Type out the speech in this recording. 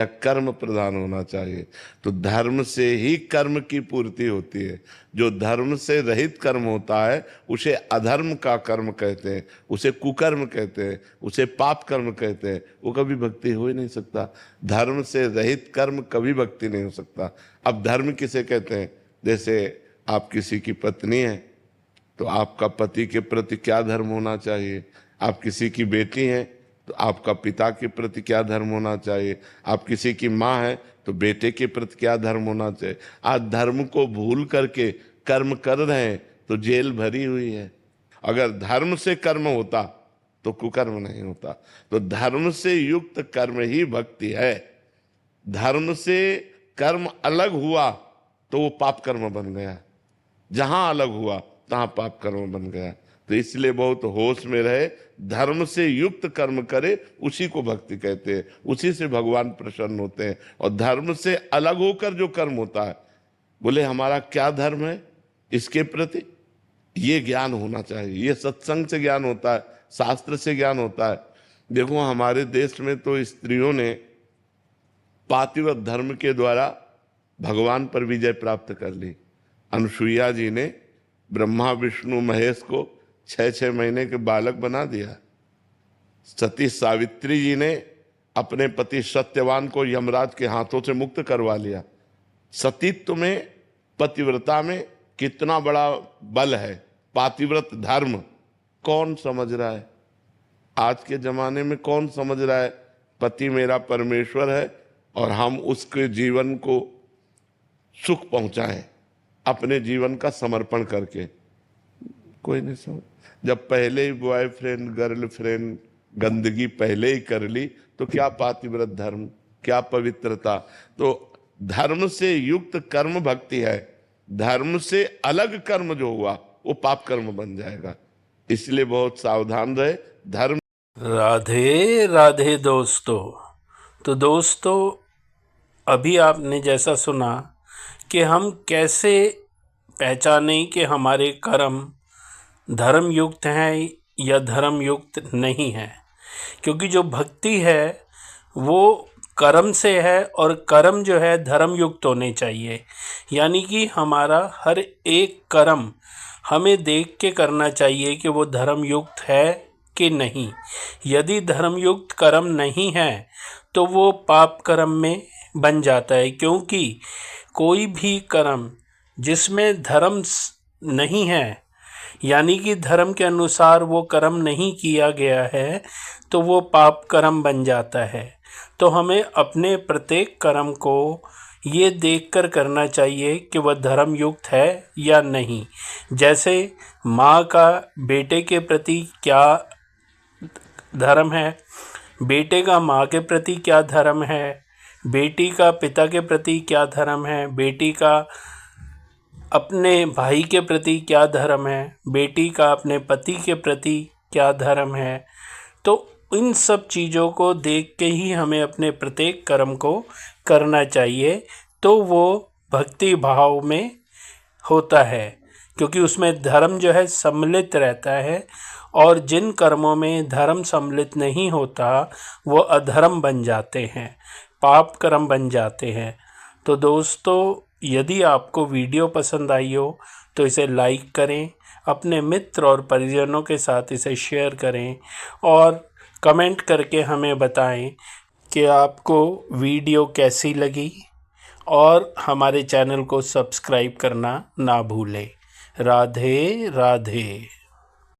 या कर्म प्रधान होना चाहिए। तो धर्म से ही कर्म की पूर्ति होती है। जो धर्म से रहित कर्म होता है उसे अधर्म का कर्म कहते हैं, उसे कुकर्म कहते हैं, उसे पाप कर्म कहते हैं। वो कभी भक्ति हो ही नहीं सकता। धर्म से रहित कर्म कभी भक्ति नहीं हो सकता। अब धर्म किसे कहते हैं? जैसे आप किसी की पत्नी है तो आपका पति के प्रति क्या धर्म होना चाहिए। आप किसी की बेटी हैं तो आपका पिता के प्रति क्या धर्म होना चाहिए। आप किसी की माँ है तो बेटे के प्रति क्या धर्म होना चाहिए। आज धर्म को भूल करके कर्म कर रहे हैं तो जेल भरी हुई है। अगर धर्म से कर्म होता तो कुकर्म नहीं होता। तो धर्म से युक्त कर्म ही भक्ति है। धर्म से कर्म अलग हुआ तो वो पाप कर्म बन गया। जहां अलग हुआ तहां पाप कर्म बन गया। तो इसलिए बहुत होश में रहे, धर्म से युक्त कर्म करे, उसी को भक्ति कहते हैं, उसी से भगवान प्रसन्न होते हैं। और धर्म से अलग होकर जो कर्म होता है, बोले हमारा क्या धर्म है इसके प्रति, ये ज्ञान होना चाहिए। ये सत्संग से ज्ञान होता है, शास्त्र से ज्ञान होता है। देखो हमारे देश में तो स्त्रियों ने पातिव्रत धर्म के द्वारा भगवान पर विजय प्राप्त कर ली। अनुसुईया जी ने ब्रह्मा विष्णु महेश को 6-6 महीने के बालक बना दिया। सती सावित्री जी ने अपने पति सत्यवान को यमराज के हाथों से मुक्त करवा लिया। सतीत्व में, पतिव्रता में कितना बड़ा बल है। पातिव्रत धर्म कौन समझ रहा है? आज के जमाने में कौन समझ रहा है पति मेरा परमेश्वर है और हम उसके जीवन को सुख पहुंचाएं अपने जीवन का समर्पण करके? कोई नहीं समझ। जब पहले ही बॉयफ्रेंड गर्लफ्रेंड गंदगी पहले ही कर ली तो क्या पातिव्रत धर्म, क्या पवित्रता। तो धर्म से युक्त कर्म भक्ति है। धर्म से अलग कर्म जो हुआ वो पाप कर्म बन जाएगा। इसलिए बहुत सावधान रहे। धर्म राधे राधे दोस्तों। तो दोस्तों, अभी आपने जैसा सुना कि हम कैसे पहचानें कि हमारे कर्म धर्म युक्त हैं या धर्म युक्त नहीं है। क्योंकि जो भक्ति है वो कर्म से है और कर्म जो है धर्म युक्त होने चाहिए। यानी कि हमारा हर एक कर्म हमें देख के करना चाहिए कि वो धर्म युक्त है कि नहीं। यदि धर्म युक्त कर्म नहीं है तो वो पाप कर्म में बन जाता है। क्योंकि कोई भी कर्म जिसमें धर्म नहीं है, यानी कि धर्म के अनुसार वो कर्म नहीं किया गया है, तो वो पाप कर्म बन जाता है। तो हमें अपने प्रत्येक कर्म को ये देखकर करना चाहिए कि वह धर्म युक्त है या नहीं। जैसे माँ का बेटे के प्रति क्या धर्म है, बेटे का माँ के प्रति क्या धर्म है, बेटी का पिता के प्रति क्या धर्म है, बेटी का अपने भाई के प्रति क्या धर्म है, बेटी का अपने पति के प्रति क्या धर्म है। तो इन सब चीज़ों को देख के ही हमें अपने प्रत्येक कर्म को करना चाहिए। तो वो भक्ति भाव में होता है, क्योंकि उसमें धर्म जो है सम्मिलित रहता है। और जिन कर्मों में धर्म सम्मिलित नहीं होता वो अधर्म बन जाते हैं, पाप कर्म बन जाते हैं। तो दोस्तों, यदि आपको वीडियो पसंद आई हो तो इसे लाइक करें, अपने मित्र और परिजनों के साथ इसे शेयर करें और कमेंट करके हमें बताएं कि आपको वीडियो कैसी लगी। और हमारे चैनल को सब्सक्राइब करना ना भूलें। राधे राधे।